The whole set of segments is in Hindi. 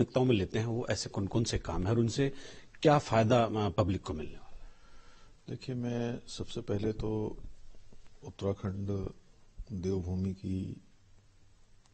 प्राथमिकताओं में लेते हैं वो ऐसे कौन कौन से काम है और उनसे क्या फायदा पब्लिक को मिलने वाला देखिए, मैं सबसे पहले तो उत्तराखंड देवभूमि की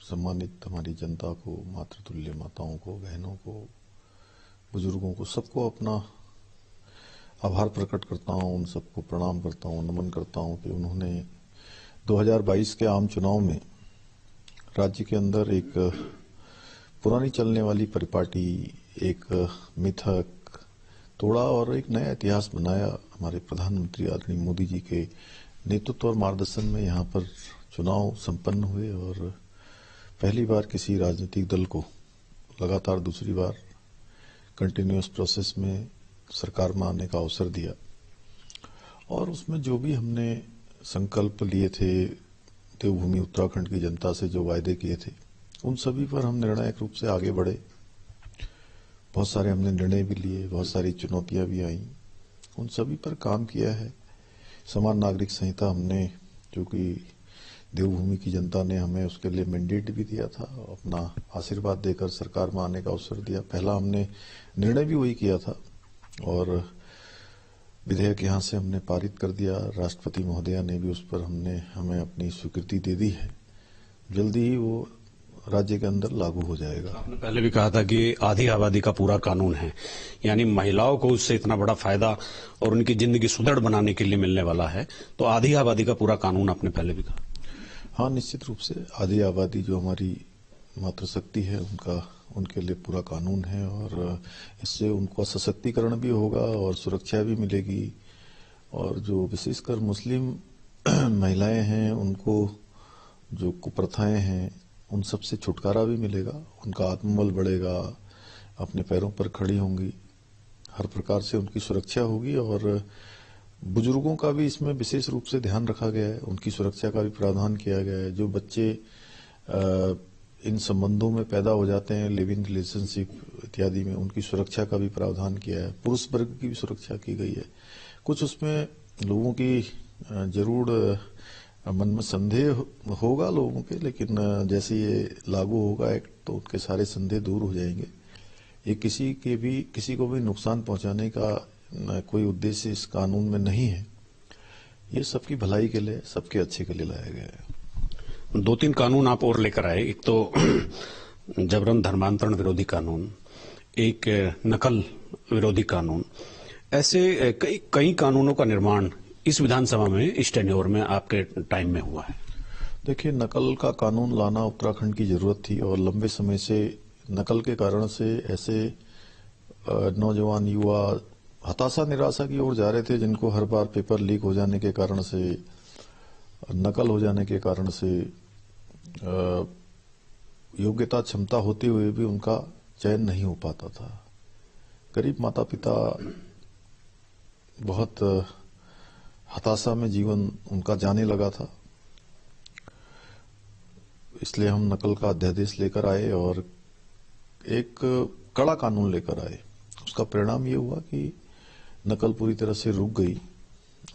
सम्मानित हमारी जनता को, मातृतुल्य माताओं को, बहनों को, बुजुर्गों को, सबको अपना आभार प्रकट करता हूं, उन सबको प्रणाम करता हूं, नमन करता हूं कि उन्होंने 2022 के आम चुनाव में राज्य के अंदर एक पुरानी चलने वाली परिपाटी, एक मिथक तोड़ा और एक नया इतिहास बनाया। हमारे प्रधानमंत्री आदरणीय मोदी जी के नेतृत्व और मार्गदर्शन में यहाँ पर चुनाव संपन्न हुए और पहली बार किसी राजनीतिक दल को लगातार दूसरी बार कंटिन्यूअस प्रोसेस में सरकार में आने का अवसर दिया। और उसमें जो भी हमने संकल्प लिए थे, देवभूमि उत्तराखंड की जनता से जो वायदे किए थे, उन सभी पर हम निर्णायक रूप से आगे बढ़े। बहुत सारे हमने निर्णय भी लिए, बहुत सारी चुनौतियां भी आईं, उन सभी पर काम किया है। समान नागरिक संहिता हमने, जो कि देवभूमि की जनता ने हमें उसके लिए मैंडेट भी दिया था, अपना आशीर्वाद देकर सरकार में आने का अवसर दिया। पहला हमने निर्णय भी वही किया था और विधेयक यहाँ से हमने पारित कर दिया। राष्ट्रपति महोदया ने भी उस पर हमें अपनी स्वीकृति दे दी है। जल्दी ही वो राज्य के अंदर लागू हो जाएगा। आपने पहले भी कहा था कि आधी आबादी का पूरा कानून है, यानी महिलाओं को उससे इतना बड़ा फायदा और उनकी जिंदगी सुदृढ़ बनाने के लिए मिलने वाला है, तो आधी आबादी का पूरा कानून आपने पहले भी कहा। हाँ, निश्चित रूप से आधी आबादी जो हमारी मातृशक्ति है, उनके लिए पूरा कानून है और इससे उनको सशक्तिकरण भी होगा और सुरक्षा भी मिलेगी। और जो विशेषकर मुस्लिम महिलाएं हैं, उनको जो कुप्रथाएं हैं, उन सब से छुटकारा भी मिलेगा, उनका आत्मबल बढ़ेगा, अपने पैरों पर खड़ी होंगी, हर प्रकार से उनकी सुरक्षा होगी। और बुजुर्गों का भी इसमें विशेष रूप से ध्यान रखा गया है, उनकी सुरक्षा का भी प्रावधान किया गया है। जो बच्चे इन संबंधों में पैदा हो जाते हैं, लिव इन रिलेशनशिप इत्यादि में, उनकी सुरक्षा का भी प्रावधान किया है। पुरुष वर्ग की भी सुरक्षा की गई है। कुछ उसमें लोगों की जरूर मन में संदेह होगा लोगों के, लेकिन जैसे ये लागू होगा एक्ट, तो उनके सारे संदेह दूर हो जाएंगे। ये किसी को भी नुकसान पहुंचाने का कोई उद्देश्य इस कानून में नहीं है। ये सबकी भलाई के लिए, सबके अच्छे के लिए लाया गया है। 2-3 कानून आप और लेकर आए। एक तो जबरन धर्मांतरण विरोधी कानून, एक नकल विरोधी कानून। ऐसे कई कानूनों का निर्माण इस विधानसभा में, इस टेन्योर में आपके टाइम में हुआ है। देखिए, नकल का कानून लाना उत्तराखंड की जरूरत थी और लंबे समय से नकल के कारण से ऐसे नौजवान युवा हताशा निराशा की ओर जा रहे थे, जिनको हर बार पेपर लीक हो जाने के कारण से, नकल हो जाने के कारण से योग्यता क्षमता होते हुए भी उनका चयन नहीं हो पाता था। गरीब माता पिता बहुत हताशा में जीवन उनका जाने लगा था। इसलिए हम नकल का अध्यादेश लेकर आए और एक कड़ा कानून लेकर आए। उसका परिणाम ये हुआ कि नकल पूरी तरह से रुक गई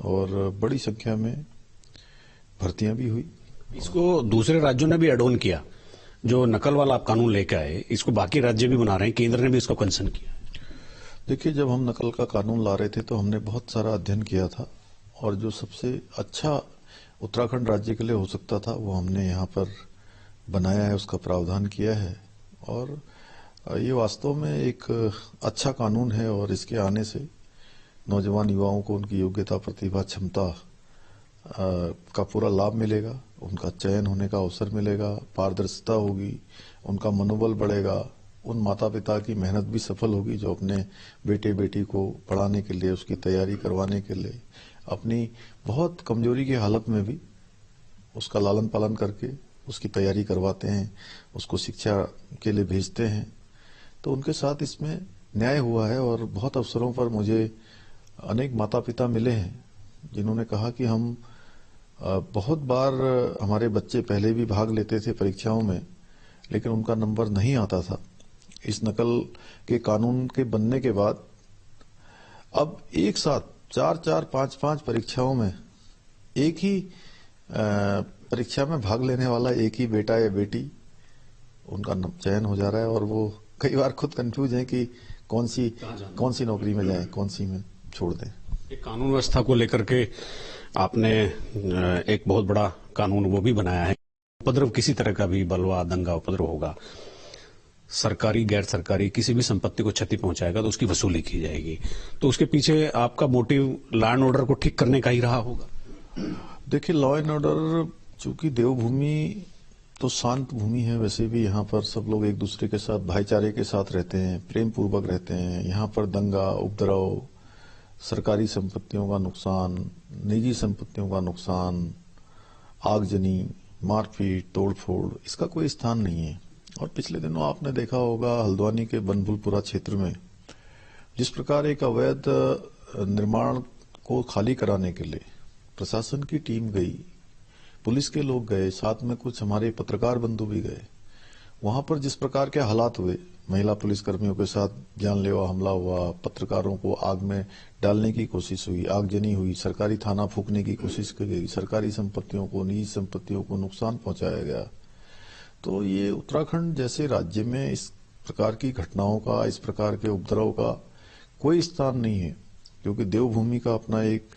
और बड़ी संख्या में भर्तियां भी हुई। इसको दूसरे राज्यों ने भी एड ऑन किया। जो नकल वाला आप कानून लेकर आए, इसको बाकी राज्य भी बना रहे हैं, केंद्र ने भी इसको कंसर्न किया। देखिए, जब हम नकल का कानून ला रहे थे तो हमने बहुत सारा अध्ययन किया था और जो सबसे अच्छा उत्तराखंड राज्य के लिए हो सकता था वो हमने यहाँ पर बनाया है, उसका प्रावधान किया है। और ये वास्तव में एक अच्छा कानून है और इसके आने से नौजवान युवाओं को उनकी योग्यता, प्रतिभा, क्षमता का पूरा लाभ मिलेगा, उनका चयन होने का अवसर मिलेगा, पारदर्शिता होगी, उनका मनोबल बढ़ेगा, उन माता पिता की मेहनत भी सफल होगी जो अपने बेटे बेटी को पढ़ाने के लिए, उसकी तैयारी करवाने के लिए, अपनी बहुत कमजोरी की हालत में भी उसका लालन पालन करके उसकी तैयारी करवाते हैं, उसको शिक्षा के लिए भेजते हैं। तो उनके साथ इसमें न्याय हुआ है और बहुत अवसरों पर मुझे अनेक माता पिता मिले हैं जिन्होंने कहा कि हम बहुत बार, हमारे बच्चे पहले भी भाग लेते थे परीक्षाओं में, लेकिन उनका नंबर नहीं आता था। इस नकल के कानून के बनने के बाद अब एक साथ 4-4, 5-5 परीक्षाओं में एक ही परीक्षा में भाग लेने वाला एक ही बेटा या बेटी, उनका चयन हो जा रहा है और वो कई बार खुद कंफ्यूज हैं कि कौन सी नौकरी में जाएं, कौन सी में छोड़ दें। एक कानून व्यवस्था को लेकर के आपने एक बहुत बड़ा कानून वो भी बनाया है, उपद्रव किसी तरह का भी बलवा दंगा उपद्रव होगा, सरकारी गैर सरकारी किसी भी संपत्ति को क्षति पहुंचाएगा तो उसकी वसूली की जाएगी। तो उसके पीछे आपका मोटिव लॉ एंड ऑर्डर को ठीक करने का ही रहा होगा। देखिए, लॉ एंड ऑर्डर, चूंकि देवभूमि तो शांत भूमि है, वैसे भी यहाँ पर सब लोग एक दूसरे के साथ भाईचारे के साथ रहते हैं, प्रेम पूर्वक रहते हैं। यहाँ पर दंगा, उपद्रव, सरकारी संपत्तियों का नुकसान, निजी संपत्तियों का नुकसान, आगजनी, मारपीट, तोड़फोड़, इसका कोई स्थान नहीं है। और पिछले दिनों आपने देखा होगा हल्द्वानी के बनभुलपुरा क्षेत्र में जिस प्रकार एक अवैध निर्माण को खाली कराने के लिए प्रशासन की टीम गई, पुलिस के लोग गए, साथ में कुछ हमारे पत्रकार बंधु भी गए। वहां पर जिस प्रकार के हालात हुए, महिला पुलिसकर्मियों के साथ जानलेवा हमला हुआ, पत्रकारों को आग में डालने की कोशिश हुई, आगजनी हुई, सरकारी थाना फूंकने की कोशिश की गई, सरकारी संपत्तियों को, निजी संपत्तियों को नुकसान पहुंचाया गया। तो ये उत्तराखंड जैसे राज्य में इस प्रकार की घटनाओं का, इस प्रकार के उपद्रव का कोई स्थान नहीं है, क्योंकि देवभूमि का अपना एक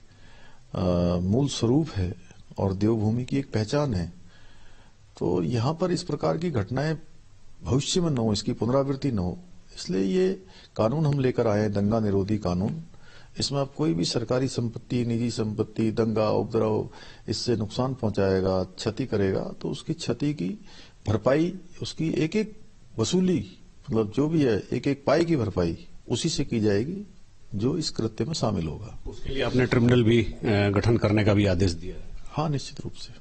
मूल स्वरूप है और देवभूमि की एक पहचान है। तो यहाँ पर इस प्रकार की घटनाएं भविष्य में न हो, इसकी पुनरावृत्ति न हो, इसलिए ये कानून हम लेकर आए हैं, दंगा निरोधी कानून। इसमें अब कोई भी सरकारी संपत्ति, निजी संपत्ति, दंगा, उपद्रव, इससे नुकसान पहुंचाएगा, क्षति करेगा, तो उसकी क्षति की भरपाई, उसकी एक एक वसूली, मतलब जो भी है एक एक पाई की भरपाई उसी से की जाएगी जो इस कृत्य में शामिल होगा। उसके लिए आपने ट्रिब्यूनल भी गठन करने का भी आदेश दिया है। हाँ, निश्चित रूप से।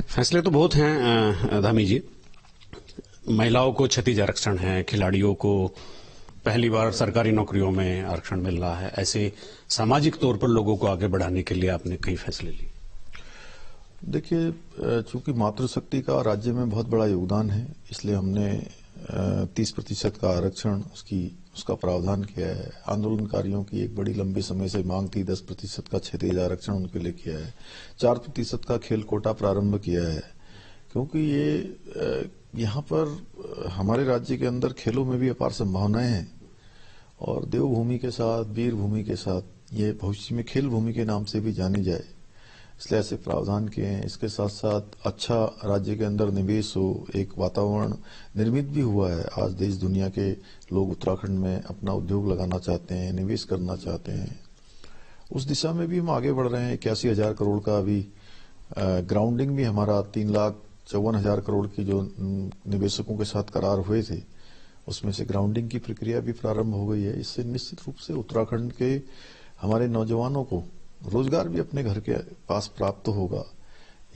फैसले तो बहुत हैं धामी जी। महिलाओं को क्षतिज आरक्षण है, खिलाड़ियों को पहली बार सरकारी नौकरियों में आरक्षण मिल रहा है। ऐसे सामाजिक तौर पर लोगों को आगे बढ़ाने के लिए आपने कई फैसले लिए। देखिए, चूंकि मातृशक्ति का राज्य में बहुत बड़ा योगदान है, इसलिए हमने 30% का आरक्षण उसका प्रावधान किया है। आंदोलनकारियों की एक बड़ी लंबे समय से मांग थी, 10% का क्षतिज आरक्षण उनके लिए किया है। 4% का खेल कोटा प्रारंभ किया है, क्योंकि ये यहाँ पर हमारे राज्य के अंदर खेलों में भी अपार संभावनाएं हैं और देवभूमि के साथ, वीर भूमि के साथ ये भविष्य में खेल भूमि के नाम से भी जानी जाए, इसलिए ऐसे प्रावधान किए हैं। इसके साथ साथ अच्छा राज्य के अंदर निवेश हो, एक वातावरण निर्मित भी हुआ है। आज देश दुनिया के लोग उत्तराखंड में अपना उद्योग लगाना चाहते हैं, निवेश करना चाहते हैं। उस दिशा में भी हम आगे बढ़ रहे हैं। 81,000 करोड़ का अभी ग्राउंडिंग भी हमारा 3,54,000 करोड़ की जो निवेशकों के साथ करार हुए थे, उसमें से ग्राउंडिंग की प्रक्रिया भी प्रारंभ हो गई है। इससे निश्चित रूप से उत्तराखंड के हमारे नौजवानों को रोजगार भी अपने घर के पास प्राप्त होगा,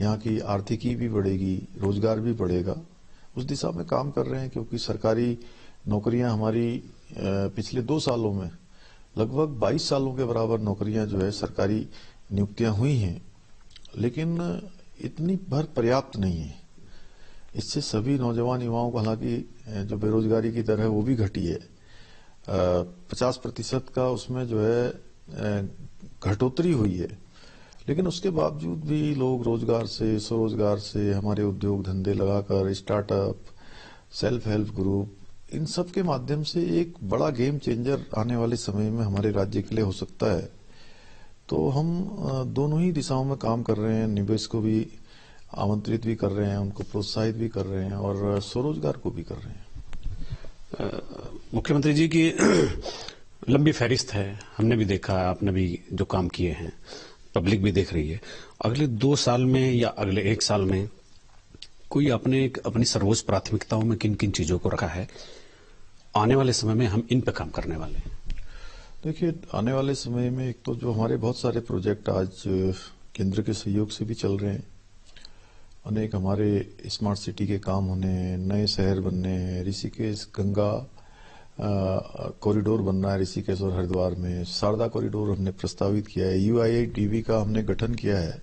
यहाँ की आर्थिकी भी बढ़ेगी, रोजगार भी बढ़ेगा। उस दिशा में काम कर रहे हैं, क्योंकि सरकारी नौकरियां हमारी पिछले 2 सालों में लगभग 22 सालों के बराबर नौकरियां जो है सरकारी नियुक्तियां हुई हैं, लेकिन इतनी भर पर्याप्त नहीं है। इससे सभी नौजवान युवाओं को, हालांकि जो बेरोजगारी की दर है वो भी घटी है, 50% का उसमें जो है घटोतरी हुई है, लेकिन उसके बावजूद भी लोग रोजगार से, स्वरोजगार से, हमारे उद्योग धंधे लगाकर, स्टार्टअप, सेल्फ हेल्प ग्रुप, इन सब के माध्यम से एक बड़ा गेम चेंजर आने वाले समय में हमारे राज्य के लिए हो सकता है। तो हम दोनों ही दिशाओं में काम कर रहे हैं, निवेश को भी आमंत्रित भी कर रहे हैं, उनको प्रोत्साहित भी कर रहे हैं और स्वरोजगार को भी कर रहे हैं। मुख्यमंत्री जी की लंबी फहरिस्त है, हमने भी देखा, आपने भी जो काम किए हैं, पब्लिक भी देख रही है। अगले 2 साल में या अगले 1 साल में कोई आपने अपनी सर्वोच्च प्राथमिकताओं में किन किन चीजों को रखा है? आने वाले समय में हम इन पे काम करने वाले हैं। देखिए, आने वाले समय में एक तो जो हमारे बहुत सारे प्रोजेक्ट आज केंद्र के सहयोग से भी चल रहे हैं, अनेक हमारे स्मार्ट सिटी के काम होने, नए शहर बनने हैं, ऋषिकेश गंगा कॉरिडोर बनना है ऋषिकेश और हरिद्वार में, शारदा कॉरिडोर हमने प्रस्तावित किया है, यूआईडीबी का हमने गठन किया है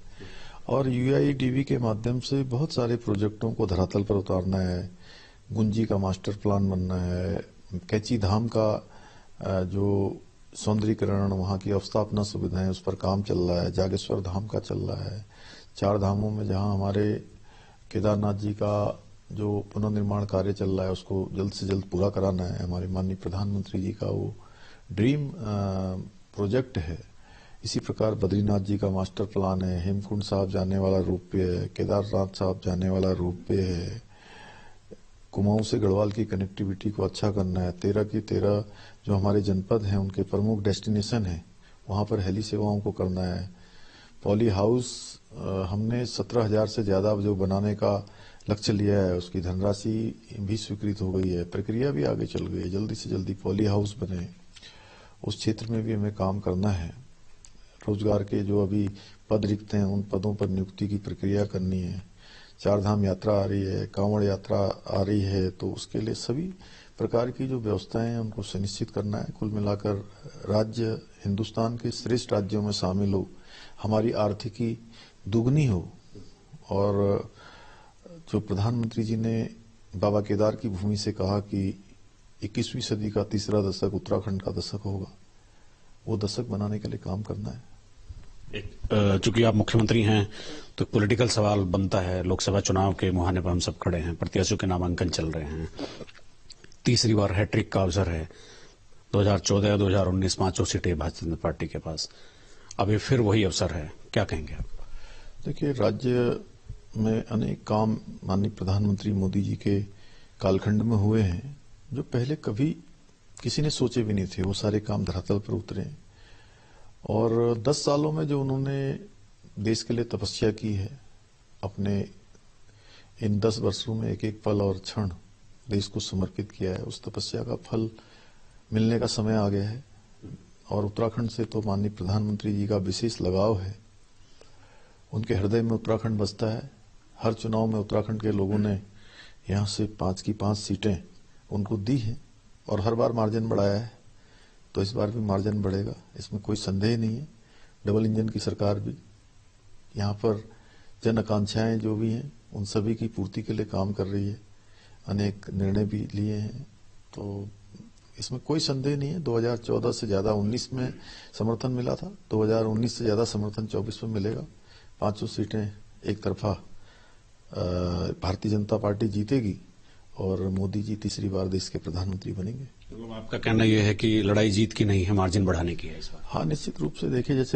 और यूआईडीबी के माध्यम से बहुत सारे प्रोजेक्टों को धरातल पर उतारना है। गुंजी का मास्टर प्लान बनना है, कैची धाम का जो सौंदर्यीकरण, वहां की अवस्थापना सुविधाएं, उस पर काम चल रहा है। जागेश्वर धाम का चल रहा है। 4 धामों में जहां हमारे केदारनाथ जी का जो पुनर्निर्माण कार्य चल रहा है उसको जल्द से जल्द पूरा कराना है। हमारे माननीय प्रधानमंत्री जी का वो ड्रीम प्रोजेक्ट है। इसी प्रकार बद्रीनाथ जी का मास्टर प्लान है, हेमकुंड साहब जाने वाला रोपवे है, केदारनाथ साहब जाने वाला रोपवे है, कुमाऊं से गढ़वाल की कनेक्टिविटी को अच्छा करना है। 13 की 13 जो हमारे जनपद हैं उनके प्रमुख डेस्टिनेशन है वहां पर हेली सेवाओं को करना है। पॉली हाउस हमने 17,000 से ज्यादा जो बनाने का लक्ष्य लिया है उसकी धनराशि भी स्वीकृत हो गई है, प्रक्रिया भी आगे चल गई है। जल्दी से जल्दी पॉली हाउस बने, उस क्षेत्र में भी हमें काम करना है। रोजगार के जो अभी पद रिक्त हैं उन पदों पर नियुक्ति की प्रक्रिया करनी है। चारधाम यात्रा आ रही है, कांवड़ यात्रा आ रही है, तो उसके लिए सभी प्रकार की जो व्यवस्थाएं हैं उनको सुनिश्चित करना है। कुल मिलाकर राज्य हिंदुस्तान के श्रेष्ठ राज्यों में शामिल हो, हमारी आर्थिकी दुगनी हो और जो प्रधानमंत्री जी ने बाबा केदार की भूमि से कहा कि 21वीं सदी का तीसरा दशक उत्तराखंड का दशक होगा, वो दशक बनाने के लिए काम करना है। चूंकि आप मुख्यमंत्री हैं तो पॉलिटिकल सवाल बनता है। लोकसभा चुनाव के मुहाने पर हम सब खड़े हैं, प्रत्याशियों के नामांकन चल रहे हैं, तीसरी बार हैट्रिक का अवसर है। 2014 2019 पांचों सीटें भारतीय जनता पार्टी के पास, अभी फिर वही अवसर है, क्या कहेंगे आप? देखिए, राज्य में अनेक काम माननीय प्रधानमंत्री मोदी जी के कालखंड में हुए हैं जो पहले कभी किसी ने सोचे भी नहीं थे। वो सारे काम धरातल पर उतरे और 10 सालों में जो उन्होंने देश के लिए तपस्या की है, अपने इन 10 वर्षों में एक एक पल और क्षण देश को समर्पित किया है, उस तपस्या का फल मिलने का समय आ गया है। और उत्तराखंड से तो माननीय प्रधानमंत्री जी का विशेष लगाव है, उनके हृदय में उत्तराखंड बसता है। हर चुनाव में उत्तराखंड के लोगों ने यहाँ से 5 की 5 सीटें उनको दी हैं और हर बार मार्जिन बढ़ाया है, तो इस बार भी मार्जिन बढ़ेगा, इसमें कोई संदेह नहीं है। डबल इंजन की सरकार भी यहाँ पर जन आकांक्षाएं जो भी हैं उन सभी की पूर्ति के लिए काम कर रही है, अनेक निर्णय भी लिए हैं, तो इसमें कोई संदेह नहीं है। 2014 से ज्यादा 19 में समर्थन मिला था, 2019 से ज्यादा समर्थन 24 में मिलेगा। 500 सीटें एक तरफा भारतीय जनता पार्टी जीतेगी और मोदी जी तीसरी बार देश के प्रधानमंत्री बनेंगे। आपका कहना यह है कि लड़ाई जीत की नहीं है, मार्जिन बढ़ाने की है इस बार? हाँ, निश्चित रूप से। देखिए, जैसे